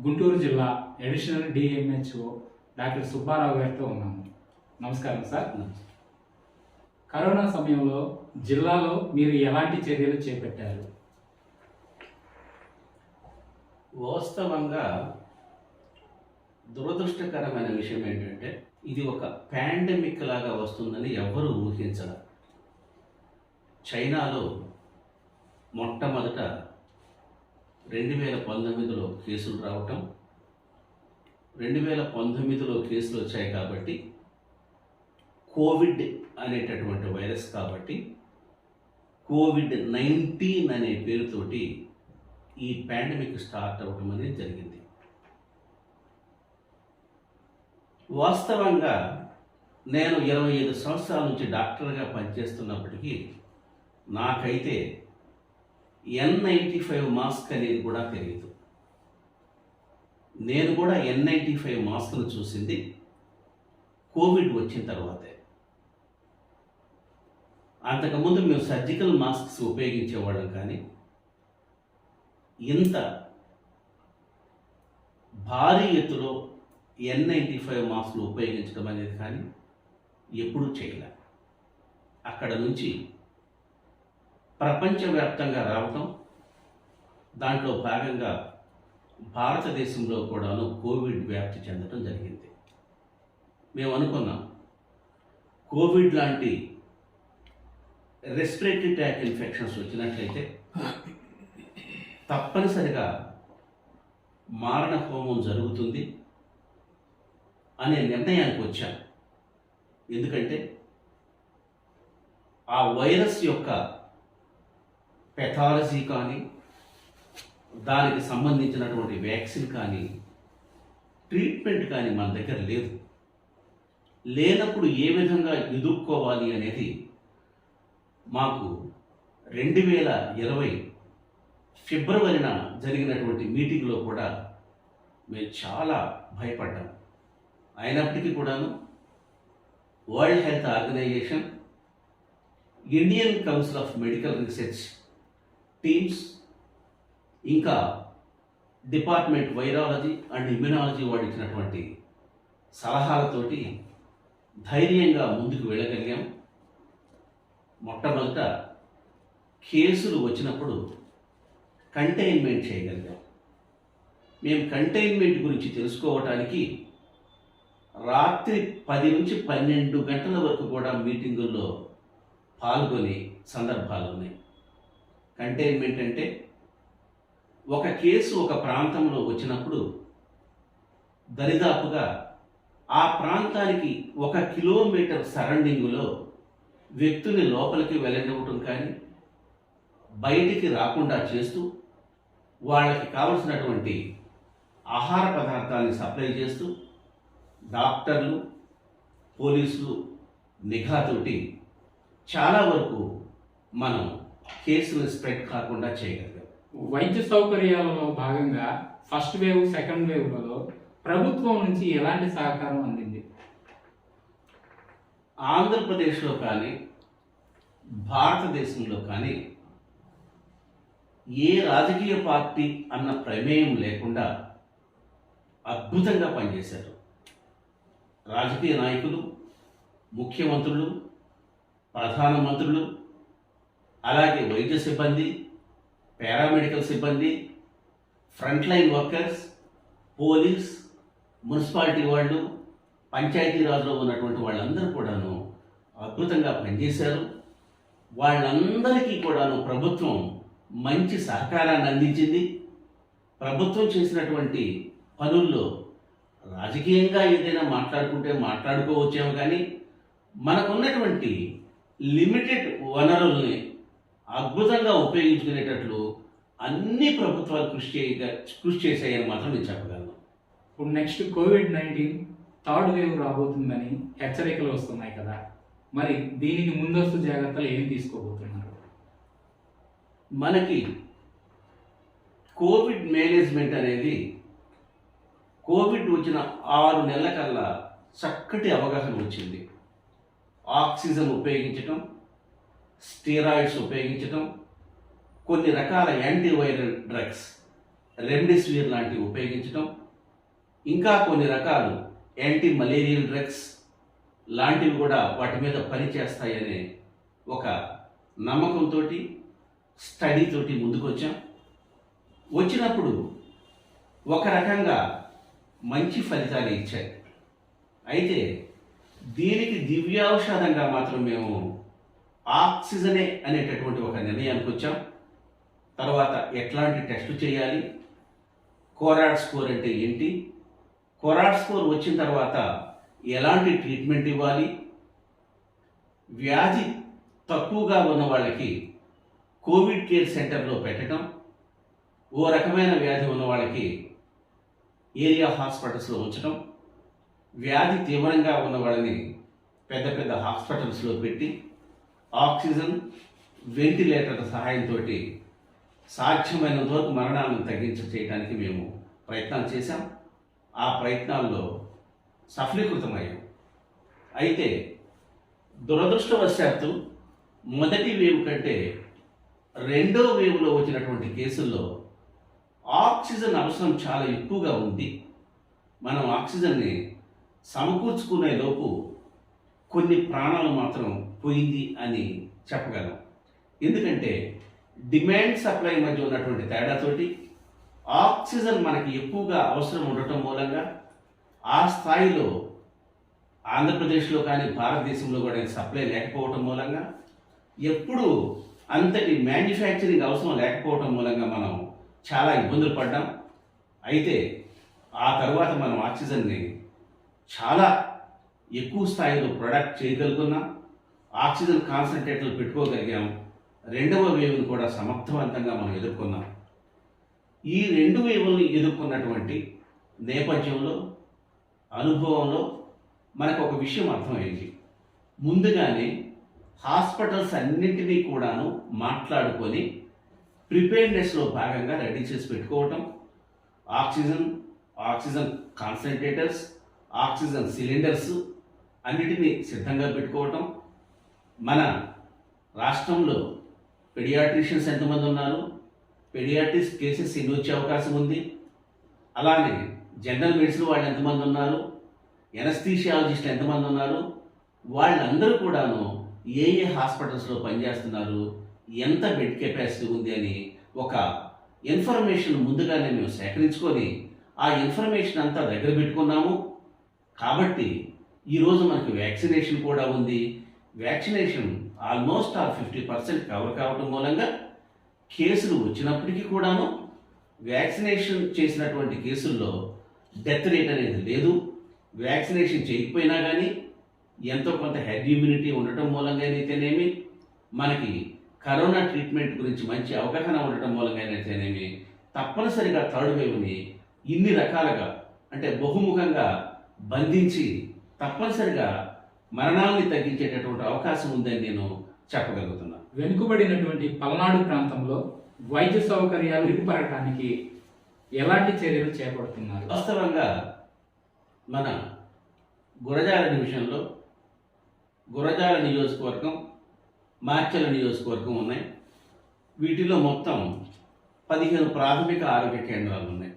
గుంటూరు జిల్లా additional DMHO doctor Subbarao గారితో ఉన్నాము. నమస్కారం సార్. కరోనా సమయంలో జిల్లాలో మీరు ఎలాంటి చర్యలు చేపట్టారు? వాస్తవంగా దురదృష్టకరమైన విషయం ఏంటంటే ఇది ఒక పాండమిక్ లాగా వస్తుందని ఎవ్వరూ ఊహించరు. చైనాలో మొట్టమొదట 2019లో కేసులు రావటం, 2019లో కేసులు వచ్చాయి కాబట్టి కోవిడ్ అనేటటువంటి వైరస్ కాబట్టి COVID-19 అనే పేరుతోటి ఈ పాండమిక్ స్టార్ట్ అవ్వటం అనేది జరిగింది. వాస్తవంగా నేను 25 సంవత్సరాల నుంచి డాక్టర్గా పనిచేస్తున్నప్పటికీ నాకైతే N95 మాస్క్ అనేది కూడా తెలియదు. నేను కూడా N95 మాస్క్ను చూసింది కోవిడ్ వచ్చిన తర్వాతే. అంతకుముందు మేము సర్జికల్ మాస్క్స్ ఉపయోగించేవాళ్ళం, కానీ ఇంత భారీ ఎత్తులో N95 మాస్క్లు ఉపయోగించడం అనేది కానీ ఎప్పుడూ చేయలే. అక్కడ నుంచి ప్రపంచవ్యాప్తంగా రావటం, దాంట్లో భాగంగా భారతదేశంలో కూడాను కోవిడ్ వ్యాప్తి చెందడం జరిగింది. మేము అనుకున్నాం కోవిడ్ లాంటి రెస్పిరేటరీ ట్రాక్ ఇన్ఫెక్షన్స్ వచ్చినట్లయితే తప్పనిసరిగా మారణ హోమం జరుగుతుంది అనే నిర్ణయానికి వచ్చాం. ఎందుకంటే ఆ వైరస్ యొక్క పెథాలజీ కానీ, దానికి సంబంధించినటువంటి వ్యాక్సిన్ కానీ, ట్రీట్మెంట్ కానీ మన దగ్గర లేదు. లేనప్పుడు ఏ విధంగా ఎదుర్కోవాలి అనేది మాకు 2020 ఫిబ్రవరిన జరిగినటువంటి మీటింగ్లో కూడా మేము చాలా భయపడ్డాం. అయినప్పటికీ కూడాను world health organisation, Indian council of medical research teams, ఇంకా డిపార్ట్మెంట్ వైరాలజీ అండ్ ఇమ్యునాలజీ వాడు ఇచ్చినటువంటి సలహాలతోటి ధైర్యంగా ముందుకు వెళ్ళగలిగాం. మొట్టమొదట కేసులు వచ్చినప్పుడు కంటైన్మెంట్ చేయగలిగాం. మేము కంటైన్మెంట్ గురించి తెలుసుకోవటానికి రాత్రి 10 నుంచి 12 గంటల వరకు కూడా మీటింగుల్లో పాల్గొనే సందర్భాలు ఉన్నాయి. కంటైన్మెంట్ అంటే ఒక కేసు ఒక ప్రాంతంలో వచ్చినప్పుడు దరిదాపుగా ఆ ప్రాంతానికి 1 కిలోమీటర్ సరౌండింగులో వ్యక్తుని లోపలికి వెళ్ళనివ్వటం కానీ, బయటికి రాకుండా చేస్తూ వాళ్ళకి కావలసినటువంటి ఆహార పదార్థాన్ని సప్లై చేస్తూ డాక్టర్లు, పోలీసులు నిఘాతోటి చాలా వరకు మనం కేసులు స్ప్రెడ్ కాకుండా చేయగలిగాం. వైద్య సౌకర్యాలలో భాగంగా ఫస్ట్ వేవ్, సెకండ్ వేవ్లలో ప్రభుత్వం నుంచి ఎలాంటి సహకారం అందింది? ఆంధ్రప్రదేశ్లో కానీ, భారతదేశంలో కానీ ఏ రాజకీయ పార్టీ అన్న ప్రమేయం లేకుండా అద్భుతంగా పనిచేశారు. రాజకీయ నాయకులు, ముఖ్యమంత్రులు, ప్రధానమంత్రులు, అలాగే వైద్య సిబ్బంది, పారామెడికల్ సిబ్బంది, front line workers, police, municipality వాళ్ళు, పంచాయతీరాజ్లో ఉన్నటువంటి వాళ్ళందరూ కూడాను అద్భుతంగా పనిచేశారు. వాళ్ళందరికీ కూడాను ప్రభుత్వం మంచి సహకారాన్ని అందించింది. ప్రభుత్వం చేసినటువంటి పనుల్లో రాజకీయంగా ఏదైనా మాట్లాడుకుంటే మాట్లాడుకోవచ్చేమో, కానీ మనకున్నటువంటి లిమిటెడ్ వనరుల్ని అద్భుతంగా ఉపయోగించుకునేటట్లు అన్ని ప్రభుత్వాలు కృషి చేశాయని మాత్రం నేను చెప్పగలను. ఇప్పుడు నెక్స్ట్ COVID-19 థర్డ్ వేవ్ రాబోతుందని హెచ్చరికలు వస్తున్నాయి కదా, మరి దీనికి ముందస్తు జాగ్రత్తలు ఏం తీసుకోబోతున్నారు? మనకి కోవిడ్ మేనేజ్మెంట్ అనేది కోవిడ్ వచ్చిన 6 నెలల కల్లా చక్కటి అవగాహన వచ్చింది. ఆక్సిజన్ ఉపయోగించటం, స్టీరాయిడ్స్ ఉపయోగించటం, కొన్ని రకాల యాంటీవైరల్ డ్రగ్స్ రెమ్డెసివిర్ లాంటివి ఉపయోగించడం, ఇంకా కొన్ని రకాలు యాంటీ మలేరియల్ డ్రగ్స్ లాంటివి కూడా వాటి మీద పనిచేస్తాయనే ఒక నమ్మకంతో స్టడీతోటి ముందుకొచ్చాం. వచ్చినప్పుడు ఒక రకంగా మంచి ఫలితాలు ఇచ్చాయి. అయితే దీనికి దివ్యౌషధంగా మాత్రం మేము ఆక్సిజనే అనేటటువంటి ఒక నిర్ణయానికి వచ్చాం. తర్వాత ఎట్లాంటి టెస్టు చేయాలి, కోరాడ్ స్కోర్ అంటే ఏంటి, కోరాడ్ స్కోర్ వచ్చిన తర్వాత ఎలాంటి ట్రీట్మెంట్ ఇవ్వాలి, వ్యాధి తక్కువగా ఉన్న వాళ్ళకి కోవిడ్ కేర్ సెంటర్లో పెట్టడం, ఓ రకమైన వ్యాధి ఉన్న వాళ్ళకి ఏరియా హాస్పిటల్స్లో ఉంచడం, వ్యాధి తీవ్రంగా ఉన్న వాళ్ళని పెద్ద పెద్ద హాస్పిటల్స్లో పెట్టి ఆక్సిజన్ వెంటిలేటర్ సహాయంతో సాధ్యమైనంత వరకు మరణాలను చేయడానికి మేము ప్రయత్నాలు చేశాం. ఆ ప్రయత్నాల్లో సఫలీకృతమయ్యాం. అయితే దురదృష్టవశాత్తు మొదటి వేవ్ కంటే రెండో వేవ్లో వచ్చినటువంటి కేసుల్లో ఆక్సిజన్ అవసరం చాలా ఎక్కువగా ఉంది. మనం ఆక్సిజన్ని సమకూర్చుకునే లోపు కొన్ని ప్రాణాలు మాత్రం పోయింది అని చెప్పగలం. ఎందుకంటే డిమాండ్ సప్లై మధ్య ఉన్నటువంటి తేడాతోటి ఆక్సిజన్ మనకి ఎక్కువగా అవసరం ఉండటం మూలంగా ఆ స్థాయిలో ఆంధ్రప్రదేశ్లో కానీ భారతదేశంలో కూడా సప్లై లేకపోవటం మూలంగా ఎప్పుడు అంతటి మ్యానుఫ్యాక్చరింగ్ అవసరం లేకపోవటం మూలంగా మనం చాలా ఇబ్బందులు పడ్డాం. అయితే ఆ తర్వాత మనం ఆక్సిజన్ని చాలా ఎక్కువ స్థాయిలో ప్రొడక్ట్ చేయగలుగున్నాం. ఆక్సిజన్ కాన్సన్ట్రేటర్లు పెట్టుకోగలిగాం. రెండవ వేవ్ని కూడా సమర్థవంతంగా మనం ఎదుర్కొన్నాం. ఈ రెండు వేవుల్ని ఎదుర్కొన్నటువంటి నేపథ్యంలో అనుభవంలో మనకు ఒక విషయం అర్థమైంది. ముందుగానే హాస్పిటల్స్ అన్నింటినీ కూడాను మాట్లాడుకొని ప్రిపేర్నెస్లో భాగంగా రెడీ చేసి పెట్టుకోవటం, ఆక్సిజన్ కాన్సన్ట్రేటర్స్, ఆక్సిజన్ సిలిండర్స్ అన్నిటినీ సిద్ధంగా పెట్టుకోవటం. మన రాష్ట్రంలో పెడియాట్రిషియన్స్ ఎంతమంది ఉన్నారు, పెడియాట్రిక్స్ కేసెస్ ఎన్ని వచ్చే అవకాశం ఉంది, అలానే జనరల్ మెడిసిన్ వాళ్ళు ఎంతమంది ఉన్నారు, ఎనస్థీషియాలజిస్ట్ ఎంతమంది ఉన్నారు, వాళ్ళందరూ కూడాను ఏ ఏ హాస్పిటల్స్లో పనిచేస్తున్నారు, ఎంత బెడ్ కెపాసిటీ ఉంది అని ఒక ఇన్ఫర్మేషన్ ముందుగానే మేము సేకరించుకొని ఆ ఇన్ఫర్మేషన్ అంతా దగ్గర పెట్టుకున్నాము. కాబట్టి ఈరోజు మనకి వ్యాక్సినేషన్ కూడా ఉంది. వ్యాక్సినేషన్ ఆల్మోస్ట్ 50% కవర్ కావటం మూలంగా కేసులు వచ్చినప్పటికీ కూడాను వ్యాక్సినేషన్ చేసినటువంటి కేసుల్లో డెత్ రేట్ అనేది లేదు. వ్యాక్సినేషన్ చేయకపోయినా కానీ ఎంతో కొంత హెడ్ ఇమ్యూనిటీ ఉండటం మూలంగా అయితేనేమి, మనకి కరోనా ట్రీట్మెంట్ గురించి మంచి అవగాహన ఉండటం మూలంగా అయితేనేమి, తప్పనిసరిగా థర్డ్ వేవ్ని ఇన్ని రకాలుగా అంటే బహుముఖంగా బంధించి తప్పనిసరిగా మరణాలని తగ్గించేటటువంటి అవకాశం ఉందని నేను చెప్పగలుగుతున్నాను. వెనుకబడినటువంటి పల్నాడు ప్రాంతంలో వైద్య సౌకర్యాలు మెరుగుపరచడానికి ఎలాంటి చర్యలు చేపడుతున్నారు? వాస్తవంగా మన గురజాల డివిజన్లో గురజాల నియోజకవర్గం, మార్చల నియోజకవర్గం ఉన్నాయి. వీటిలో మొత్తం 15 ప్రాథమిక ఆరోగ్య కేంద్రాలు ఉన్నాయి.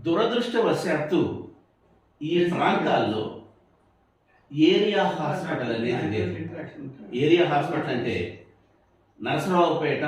దురదృష్టవశాత్తు ఈ ప్రాంతాల్లో ఏరియా హాస్పిటల్ అనేది లేదు. ఏరియా హాస్పిటల్ అంటే నరసరావుపేట,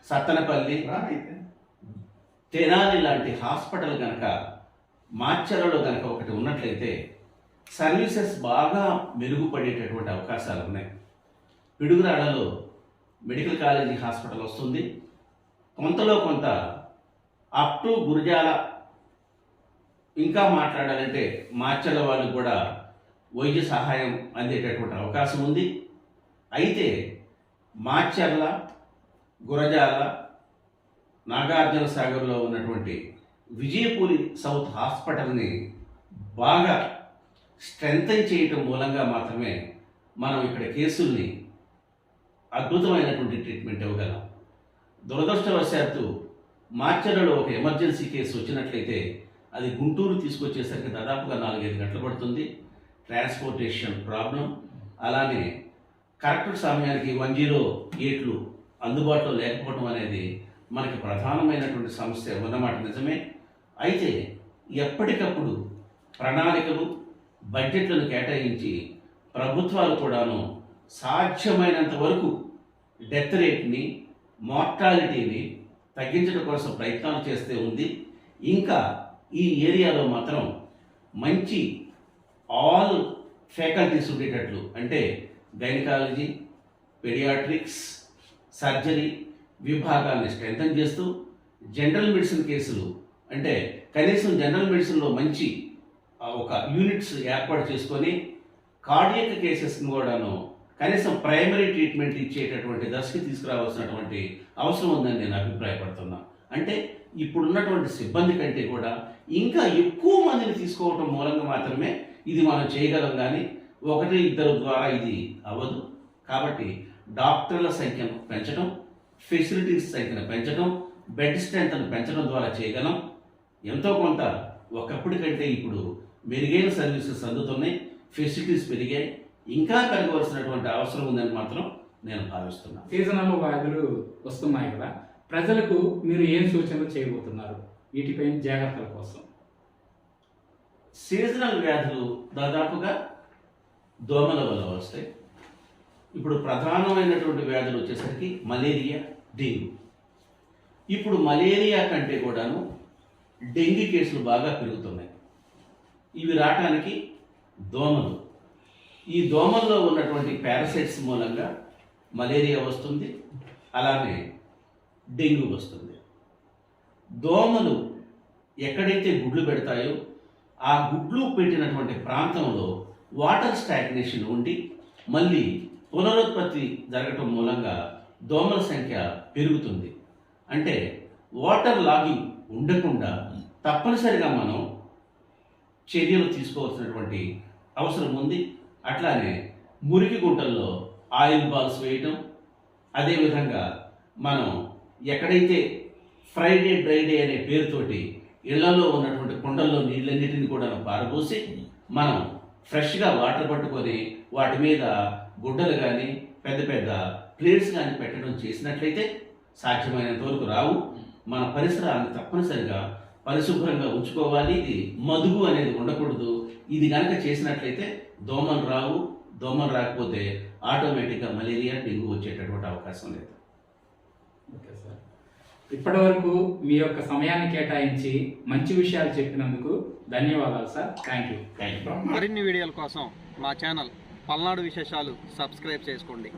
సత్తెనపల్లి, తెనాలి లాంటి హాస్పిటల్ కనుక మార్చలలో కనుక ఒకటి ఉన్నట్లయితే సర్వీసెస్ బాగా మెరుగుపడేటటువంటి అవకాశాలు ఉన్నాయి. పిడుగురాడలో మెడికల్ కాలేజీ హాస్పిటల్ వస్తుంది. కొంతలో కొంత అప్ టు గురజాల ఇంకా మాట్లాడాలంటే మార్చల వాళ్ళకు కూడా వైద్య సహాయం అందేటటువంటి అవకాశం ఉంది. అయితే మార్చర్ల, గురజాల, నాగార్జున సాగర్లో ఉన్నటువంటి విజయపూరి సౌత్ హాస్పిటల్ని బాగా స్ట్రెంథన్ చేయటం మూలంగా మాత్రమే మనం ఇక్కడ కేసుల్ని అద్భుతమైనటువంటి ట్రీట్మెంట్ ఇవ్వగలం. దురదృష్టవశాత్తు మార్చర్లలో ఒక ఎమర్జెన్సీ కేసు వచ్చినట్లయితే అది గుంటూరు తీసుకొచ్చేసరికి దాదాపుగా 4-5 గంటలు పడుతుంది. ట్రాన్స్పోర్టేషన్ ప్రాబ్లం, అలానే కరెక్ట్ సమయానికి 108లు అందుబాటులో లేకపోవడం అనేది మనకి ప్రధానమైనటువంటి సమస్య ఉన్నమాట నిజమే. అయితే ఎప్పటికప్పుడు ప్రణాళికలు, బడ్జెట్లను కేటాయించి ప్రభుత్వాలు కూడాను సాధ్యమైనంత వరకు డెత్ రేట్ని, మార్టాలిటీని తగ్గించడం కోసం ప్రయత్నాలు చేస్తూ ఉంది. ఇంకా ఈ ఏరియాలో మాత్రం మంచి ఆల్ ఫ్యాకల్టీస్ ఉండేటట్లు, అంటే గైనకాలజీ, పెడియాట్రిక్స్, సర్జరీ విభాగాన్ని స్ట్రెంథన్ చేస్తూ జనరల్ మెడిసిన్ కేసులు, అంటే కనీసం జనరల్ మెడిసిన్లో మంచి ఒక యూనిట్స్ ఏర్పాటు చేసుకొని కార్డియక్ కేసెస్ కూడాను కనీసం ప్రైమరీ ట్రీట్మెంట్ ఇచ్చేటటువంటి దశకి తీసుకురావాల్సినటువంటి అవసరం ఉందని నేను అభిప్రాయపడుతున్నా. అంటే ఇప్పుడున్నటువంటి సిబ్బంది కంటే కూడా ఇంకా ఎక్కువ మందిని తీసుకోవటం మూలంగా మాత్రమే ఇది మనం చేయగలం, కానీ 1-2 ద్వారా ఇది అవ్వదు. కాబట్టి డాక్టర్ల సంఖ్యను పెంచడం, ఫెసిలిటీస్ సంఖ్యను పెంచడం, బెడ్ స్ట్రెంత్ను పెంచడం ద్వారా చేయగలం. ఎంతో కొంత ఒకప్పటి కంటే ఇప్పుడు మెరుగైన సర్వీసెస్ అందుతున్నాయి, ఫెసిలిటీస్ పెరిగాయి. ఇంకా పెరగవలసినటువంటి అవసరం ఉందని మాత్రం నేను భావిస్తున్నాను. సీజనల్ వ్యాధులు వస్తున్నాయి కదా, ప్రజలకు మీరు ఏం సూచనలు చేయబోతున్నారు వీటిపై జాగ్రత్తల కోసం? సీజనల్ వ్యాధులు దాదాపుగా దోమల వల్ల వస్తాయి. ఇప్పుడు ప్రధానమైనటువంటి వ్యాధులు వచ్చేసరికి మలేరియా, డెంగ్యూ. ఇప్పుడు మలేరియా కంటే కూడాను డెంగ్యూ కేసులు బాగా పెరుగుతున్నాయి. ఇవి రావటానికి దోమలు, ఈ దోమల్లో ఉన్నటువంటి పారాసైట్స్ మూలంగా మలేరియా వస్తుంది, అలానే డెంగ్యూ వస్తుంది. దోమలు ఎక్కడైతే గుడ్లు పెడతాయో ఆ గుడ్లు పెట్టినటువంటి ప్రాంతంలో వాటర్ స్టాగ్నేషన్ ఉండి మళ్ళీ పునరుత్పత్తి జరగటం మూలంగా దోమల సంఖ్య పెరుగుతుంది. అంటే వాటర్ లాగింగ్ ఉండకుండా తప్పనిసరిగా మనం చర్యలు తీసుకోవాల్సినటువంటి అవసరం ఉంది. అట్లానే మురికి గుంటల్లో ఆయిల్ బాల్స్ వేయటం, అదేవిధంగా మనం ఎక్కడైతే ఫ్రైడే డ్రైడే అనే పేరుతోటి ఇళ్లలో ఉన్నటువంటి కుండల్లో నీళ్ళన్నిటిని కూడా పారబోసి మనం ఫ్రెష్గా వాటర్ పట్టుకొని వాటి మీద గుడ్డలు కానీ పెద్ద పెద్ద ప్లేట్స్ కానీ పెట్టడం చేసినట్లయితే సాధ్యమైనంత వరకు రావు. మన పరిసరాలను తప్పనిసరిగా పరిశుభ్రంగా ఉంచుకోవాలి. ఇది మదుగు అనేది ఉండకూడదు. ఇది కనుక చేసినట్లయితే దోమలు రావు. దోమలు రాకపోతే ఆటోమేటిక్గా మలేరియా, డెంగ్యూ వచ్చేటటువంటి అవకాశం లేదు. ఓకే సార్, ఇప్పటివరకు మీ యొక్క సమయాన్ని కేటాయించి మంచి విషయాలు చెప్పినందుకు ధన్యవాదాలు సార్. Thank you. మరిన్ని వీడియోల కోసం మా ఛానల్ పల్నాడు విశేషాలు సబ్స్క్రైబ్ చేసుకోండి.